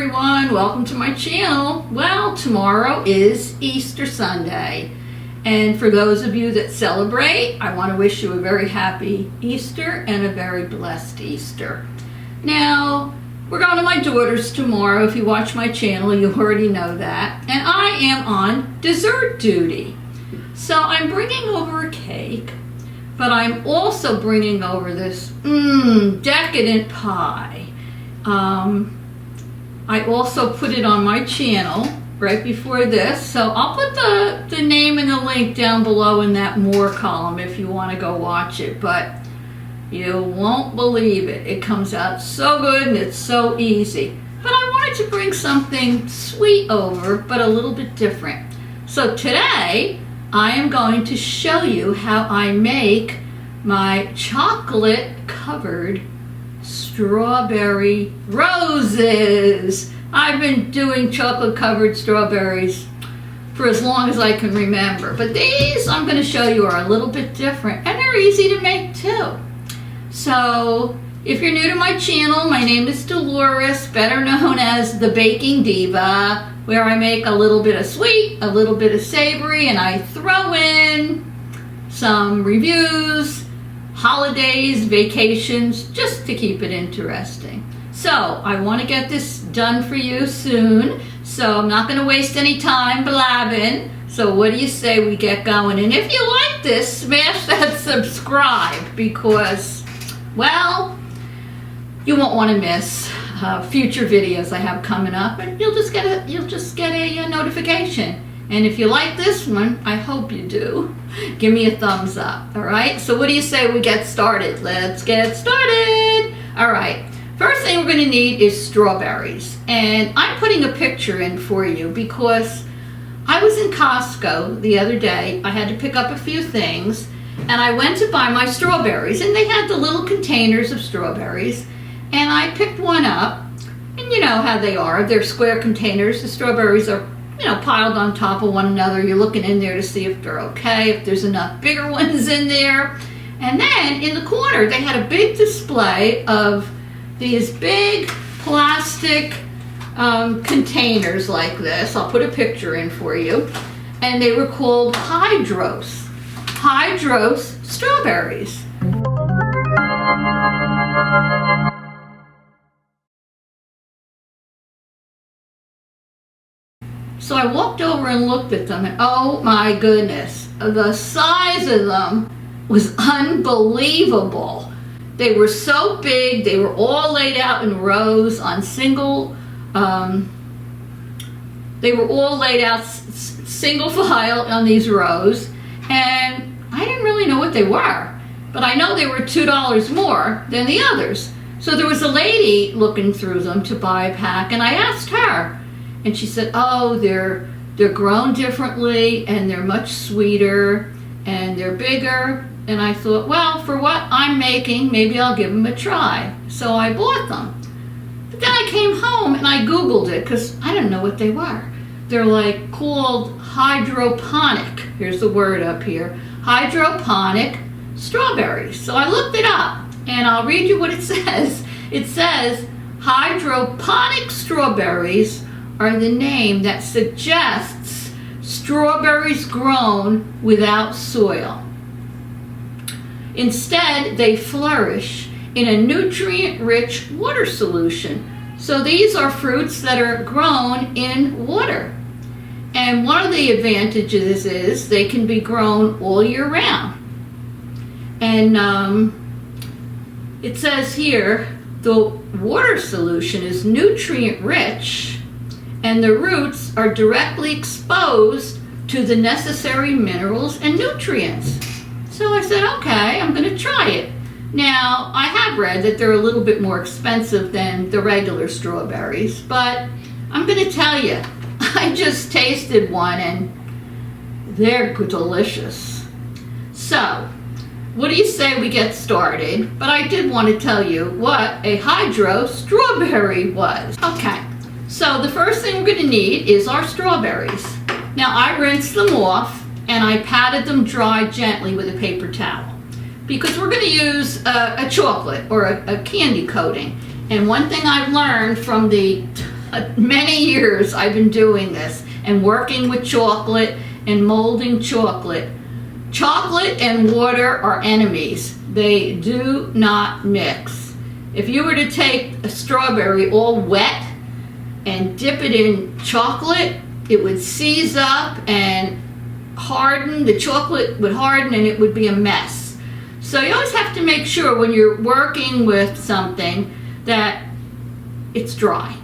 everyone, welcome to my channel. Well, tomorrow is Easter Sunday, and for those of you that celebrate, I want to wish you a very happy Easter and a very blessed Easter. Now, we're going to my daughter's tomorrow. If you watch my channel, you already know that, and I am on dessert duty. So I'm bringing over a cake, but I'm also bringing over this decadent pie. I also put it on my channel right before this, so I'll put the name and the link down below in that more column if you want to go watch it, but you won't believe it. It comes out so good and it's so easy. But I wanted to bring something sweet over, but a little bit different. So today, I am going to show you how I make my chocolate-covered strawberry roses. I've been doing chocolate-covered strawberries for as long as I can remember, but these I'm going to show you are a little bit different, and they're easy to make too. So if you're new to my channel, my name is Dolores, better known as the Baking Diva, where I make a little bit of sweet, a little bit of savory, and I throw in some reviews, holidays, vacations, just to keep it interesting. So I want to get this done for you soon, so I'm not going to waste any time blabbing. So what do you say we get going? And if you like this, smash that subscribe, because, well, you won't want to miss future videos I have coming up, and you'll just get a notification. And if you like this one, I hope you do, give me a thumbs up. All right, so what do you say we get started? Let's get started. All right, first thing we're going to need is strawberries, and I'm putting a picture in for you because I was in Costco the other day. I had to pick up a few things, and I went to buy my strawberries, and they had the little containers of strawberries, and I picked one up, and you know how they are. They're square containers. The strawberries are, you know, piled on top of one another. You're looking in there to see if they're okay, if there's enough bigger ones in there. And then in the corner, they had a big display of these big plastic containers like this. I'll put a picture in for you. And they were called Hydros strawberries. So I walked over and looked at them, and oh my goodness, the size of them was unbelievable. They were so big. They were all laid out in rows on single, they were all laid out single file on these rows, and I didn't really know what they were, but I know they were $2 more than the others. So there was a lady looking through them to buy a pack, and I asked her, and she said, oh, they're grown differently, and they're much sweeter, and they're bigger. And I thought, well, for what I'm making, maybe I'll give them a try. So I bought them. But then I came home and I Googled it because I didn't know what they were. They're like called hydroponic. Here's the word up here. Hydroponic strawberries. So I looked it up, and I'll read you what it says. It says, hydroponic strawberries are the name that suggests strawberries grown without soil. Instead, they flourish in a nutrient-rich water solution. So these are fruits that are grown in water. And one of the advantages is they can be grown all year round. And it says here, the water solution is nutrient-rich, and the roots are directly exposed to the necessary minerals and nutrients. So I said, okay, I'm going to try it. Now, I have read that they're a little bit more expensive than the regular strawberries, but I'm going to tell you, I just tasted one and they're delicious. So, what do you say we get started? But I did want to tell you what a hydro strawberry was. Okay, so the first thing we're going to need is our strawberries. Now, I rinsed them off and I patted them dry gently with a paper towel, because we're going to use a chocolate or a candy coating. And one thing I've learned from the many years I've been doing this and working with chocolate and molding chocolate. Chocolate and water are enemies. They do not mix. If you were to take a strawberry all wet and dip it in chocolate, it would seize up and harden. The chocolate would harden and it would be a mess. So you always have to make sure when you're working with something that it's dry.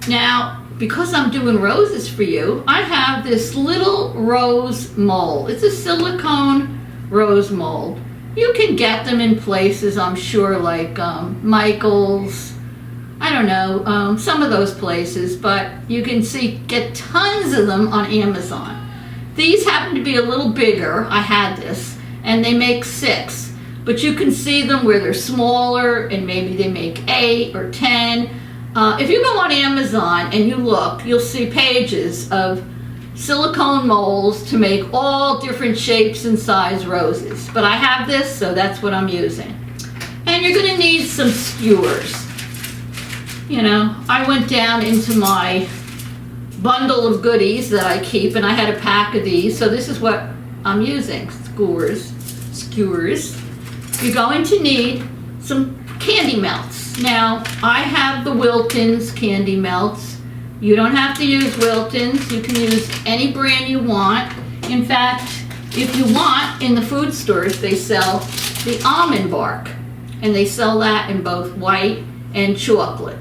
Now, because I'm doing roses for you, I have this little rose mold. It's a silicone rose mold. You can get them in places, I'm sure, like Michael's, I don't know, some of those places, but you can get tons of them on Amazon. These happen to be a little bigger. I had this, and they make 6, but you can see them where they're smaller, and maybe they make 8 or 10. If you go on Amazon and you look, you'll see pages of silicone molds to make all different shapes and size roses. But I have this, so that's what I'm using. And you're going to need some skewers. You know, I went down into my bundle of goodies that I keep, and I had a pack of these, so this is what I'm using. Skewers. You're going to need some candy melts. Now, I have the Wilton's candy melts. You don't have to use Wilton's. You can use any brand you want. In fact, if you want, in the food stores, they sell the almond bark, and they sell that in both white and chocolate.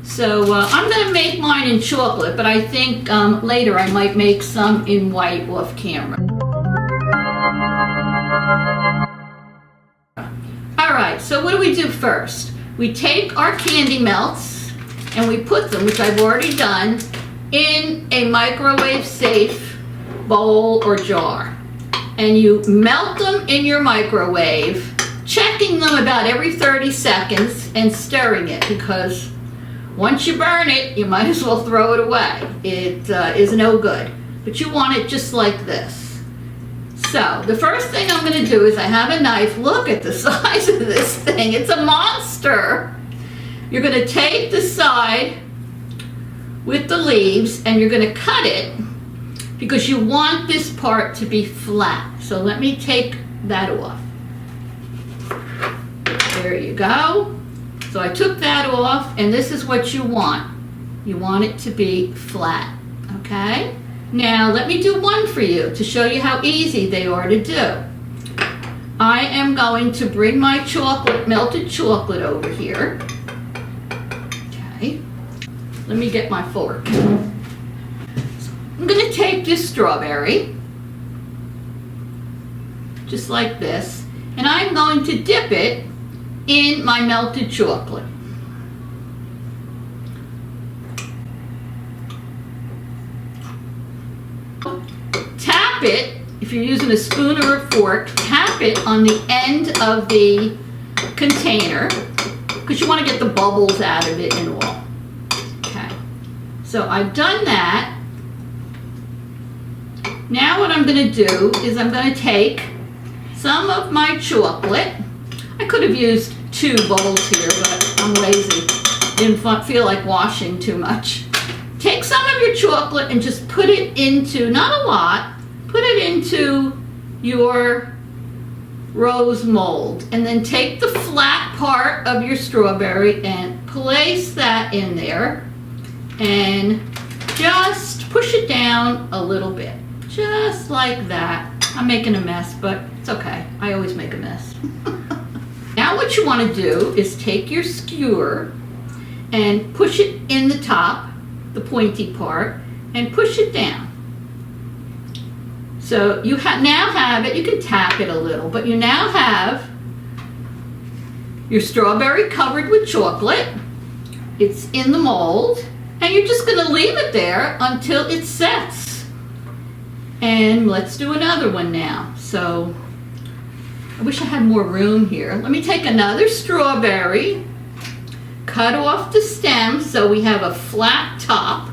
So I'm going to make mine in chocolate, but I think later I might make some in white off camera. Alright, so what do we do first? We take our candy melts and we put them, which I've already done, in a microwave safe bowl or jar. And you melt them in your microwave, checking them about every 30 seconds and stirring it, because once you burn it, you might as well throw it away. It is no good. But you want it just like this. So, the first thing I'm going to do is I have a knife. Look at the size of this thing. It's a monster. You're going to take the side with the leaves and you're going to cut it because you want this part to be flat. So let me take that off. There you go. So I took that off, and this is what you want. You want it to be flat, okay? Now let me do one for you to show you how easy they are to do. I am going to bring my chocolate, melted chocolate over here. Okay, let me get my fork. So I'm going to take this strawberry, just like this, and I'm going to dip it in my melted chocolate. Tap it, if you're using a spoon or a fork, tap it on the end of the container because you want to get the bubbles out of it and all. Okay, so I've done that. Now what I'm going to do is I'm going to take some of my chocolate. I could have used 2 bowls here, but I'm lazy. Didn't feel like washing too much. Take some of your chocolate and just put it into, not a lot, put it into your rose mold. And then take the flat part of your strawberry and place that in there. And just push it down a little bit. Just like that. I'm making a mess, but it's okay. I always make a mess. Now what you want to do is take your skewer and push it in the top, the pointy part, and push it down. So you now have it, you can tap it a little, but you now have your strawberry covered with chocolate. It's in the mold, and you're just going to leave it there until it sets. And let's do another one now. So I wish I had more room here. Let me take another strawberry, cut off the stem so we have a flat top,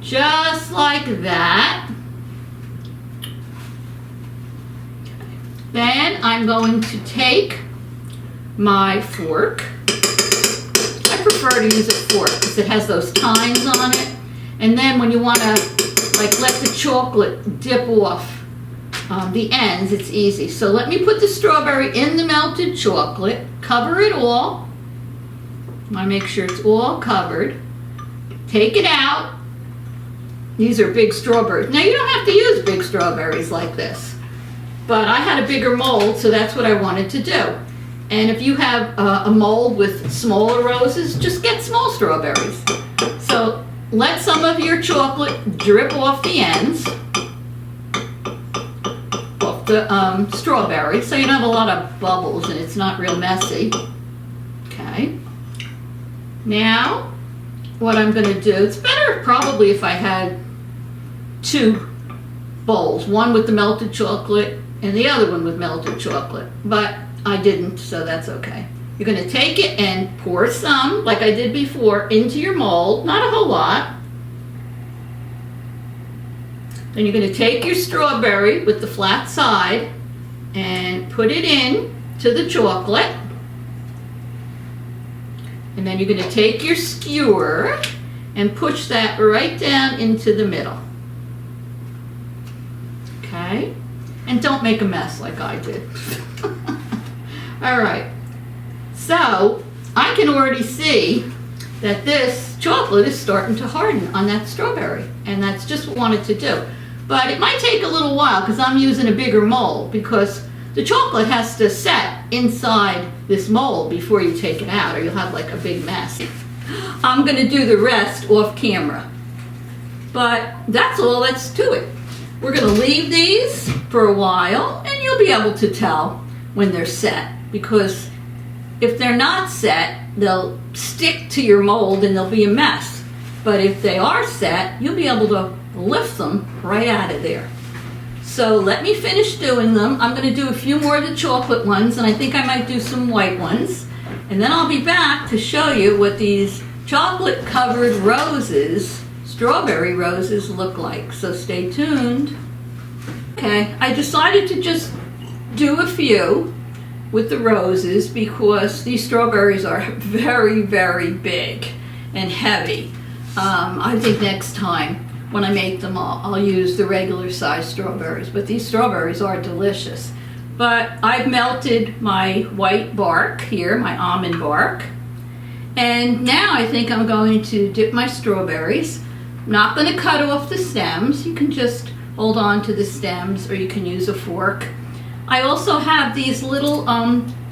just like that. Then I'm going to take my fork. I prefer prefer to use a fork because it has those tines on it. And then when you want to like let the chocolate dip off the ends, it's easy. So let me put the strawberry in the melted chocolate, cover it all. I want to make sure it's all covered. Take it out. These are big strawberries. Now you don't have to use big strawberries like this, but I had a bigger mold, so that's what I wanted to do. And if you have a mold with smaller roses, just get small strawberries. So let some of your chocolate drip off the ends, off the strawberry, so you don't have a lot of bubbles and it's not real messy. Okay. Now, what I'm going to do, it's better probably if I had 2 bowls, one with the melted chocolate and the other one with melted chocolate, but I didn't, so that's okay. You're going to take it and pour some, like I did before, into your mold, not a whole lot. Then you're going to take your strawberry with the flat side and put it in to the chocolate. And then you're going to take your skewer and push that right down into the middle. Okay? And don't make a mess like I did. All right. So, I can already see that this chocolate is starting to harden on that strawberry. And that's just what I wanted to do. But it might take a little while because I'm using a bigger mold because the chocolate has to set inside this mold before you take it out or you'll have like a big mess. I'm going to do the rest off camera. But that's all that's to it. We're going to leave these for a while and you'll be able to tell when they're set, because if they're not set, they'll stick to your mold and they'll be a mess. But if they are set, you'll be able to lift them right out of there. So let me finish doing them. I'm going to do a few more of the chocolate ones, and I think I might do some white ones. And then I'll be back to show you what these chocolate covered roses, strawberry roses, look like. So stay tuned. Okay, I decided to just do a few with the roses because these strawberries are very, very big and heavy. I think next time when I make them, I'll use the regular size strawberries, but these strawberries are delicious. But I've melted my white bark here, my almond bark, and now I think I'm going to dip my strawberries. I'm not going to cut off the stems. You can just hold on to the stems or you can use a fork. I also have these little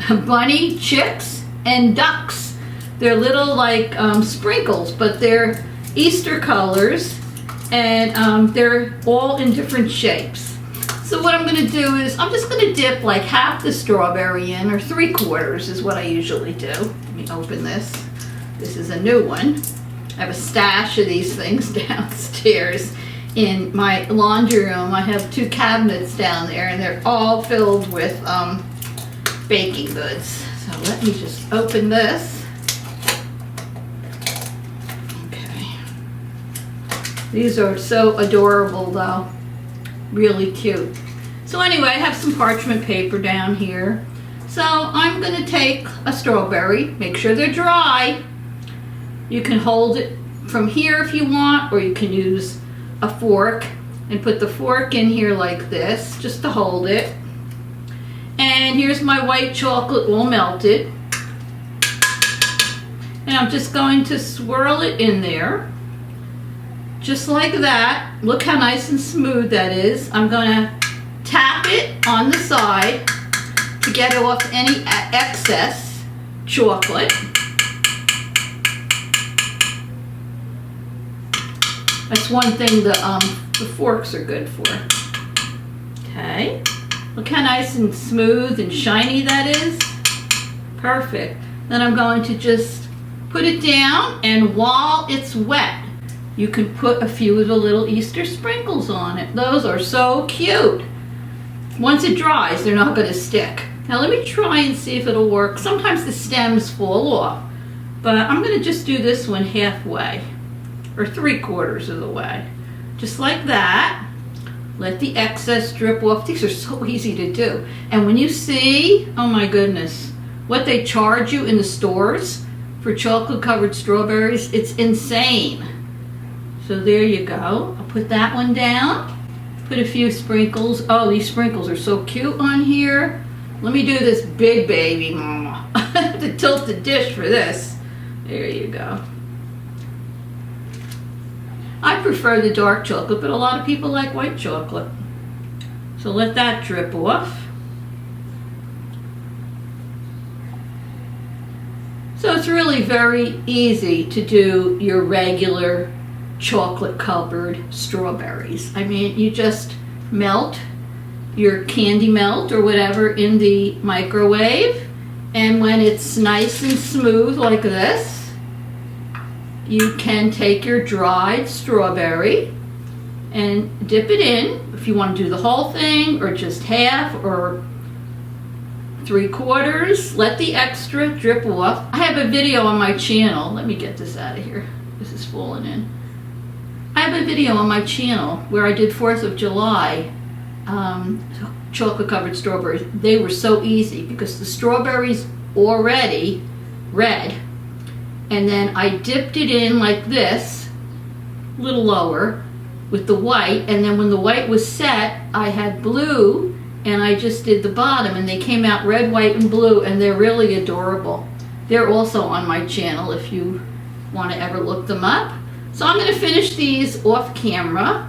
bunny chicks and ducks. They're little like sprinkles, but they're Easter colors, and they're all in different shapes. So what I'm going to do is I'm just going to dip like half the strawberry in, or 3/4 is what I usually do. Let me open this. This is a new one. I have a stash of these things downstairs in my laundry room. I have 2 cabinets down there and they're all filled with baking goods. So let me just open this. These are so adorable though, really cute. So anyway, I have some parchment paper down here. So I'm going to take a strawberry, make sure they're dry. You can hold it from here if you want, or you can use a fork and put the fork in here like this, just to hold it. And here's my white chocolate all melted. And I'm just going to swirl it in there. Just like that. Look how nice and smooth that is. I'm going to tap it on the side to get off any excess chocolate. That's one thing the forks are good for. Okay. Look how nice and smooth and shiny that is. Perfect. Then I'm going to just put it down, and while it's wet, you can put a few of the little Easter sprinkles on it. Those are so cute. Once it dries, they're not going to stick. Now let me try and see if it'll work. Sometimes the stems fall off, but I'm going to just do this one halfway, or 3/4 of the way. Just like that. Let the excess drip off. These are so easy to do. And when you see, oh my goodness, what they charge you in the stores for chocolate covered strawberries. It's insane. So there you go. I'll put that one down. Put a few sprinkles. Oh, these sprinkles are so cute on here. Let me do this big baby, mama. I have to tilt the dish for this. There you go. I prefer the dark chocolate, but a lot of people like white chocolate. So let that drip off. So it's really very easy to do your regular chocolate covered strawberries. I mean, you just melt your candy melt or whatever in the microwave, and when it's nice and smooth like this, you can take your dried strawberry and dip it in. If you want to do the whole thing or just half or 3/4, let the extra drip off. I have a video on my channel. Let me get this out of here. This is falling in. I have a video on my channel where I did 4th of July chocolate covered strawberries. They were so easy because the strawberries already red, and then I dipped it in like this, a little lower with the white, and then when the white was set, I had blue and I just did the bottom, and they came out red, white, and blue, and they're really adorable. They're also on my channel if you want to ever look them up. So I'm going to finish these off camera.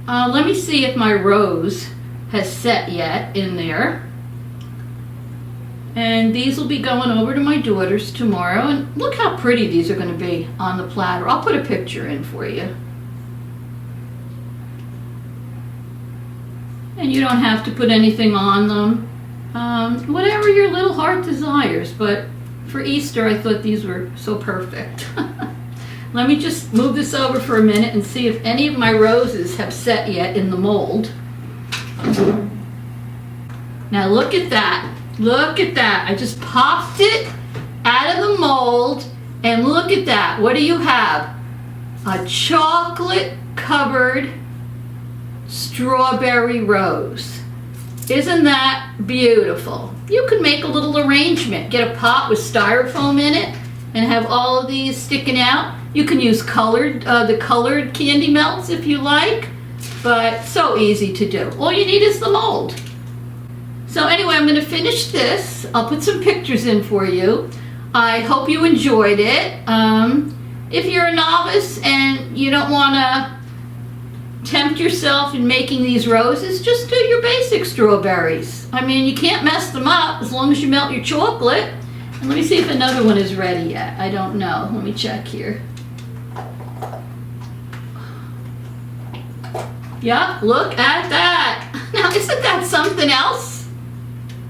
Let me see if my rose has set yet in there. And these will be going over to my daughter's tomorrow. And look how pretty these are going to be on the platter. I'll put a picture in for you. And you don't have to put anything on them. Whatever your little heart desires. But for Easter, I thought these were so perfect. Let me just move this over for a minute and see if any of my roses have set yet in the mold. Now look at that. Look at that. I just popped it out of the mold, and look at that. What do you have? A chocolate covered strawberry rose. Isn't that beautiful? You could make a little arrangement. Get a pot with styrofoam in it and have all of these sticking out. You can use the colored candy melts if you like, but so easy to do. All you need is the mold. So anyway, I'm going to finish this. I'll put some pictures in for you. I hope you enjoyed it. If you're a novice and you don't want to tempt yourself in making these roses, just do your basic strawberries. I mean, you can't mess them up as long as you melt your chocolate. And let me see if another one is ready yet. I don't know. Let me check here. Yeah, look at that. Now, isn't that something else?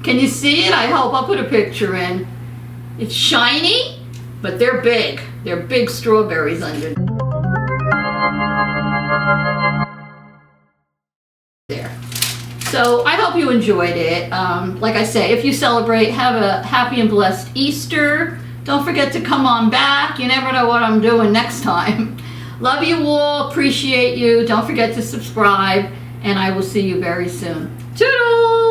Can you see it? I hope. I'll put a picture in. It's shiny, but they're big. They're big strawberries under there. So I hope you enjoyed it. Like I say, if you celebrate, have a happy and blessed Easter. Don't forget to come on back. You never know what I'm doing next time. Love you all. Appreciate you. Don't forget to subscribe, and I will see you very soon. Toodles!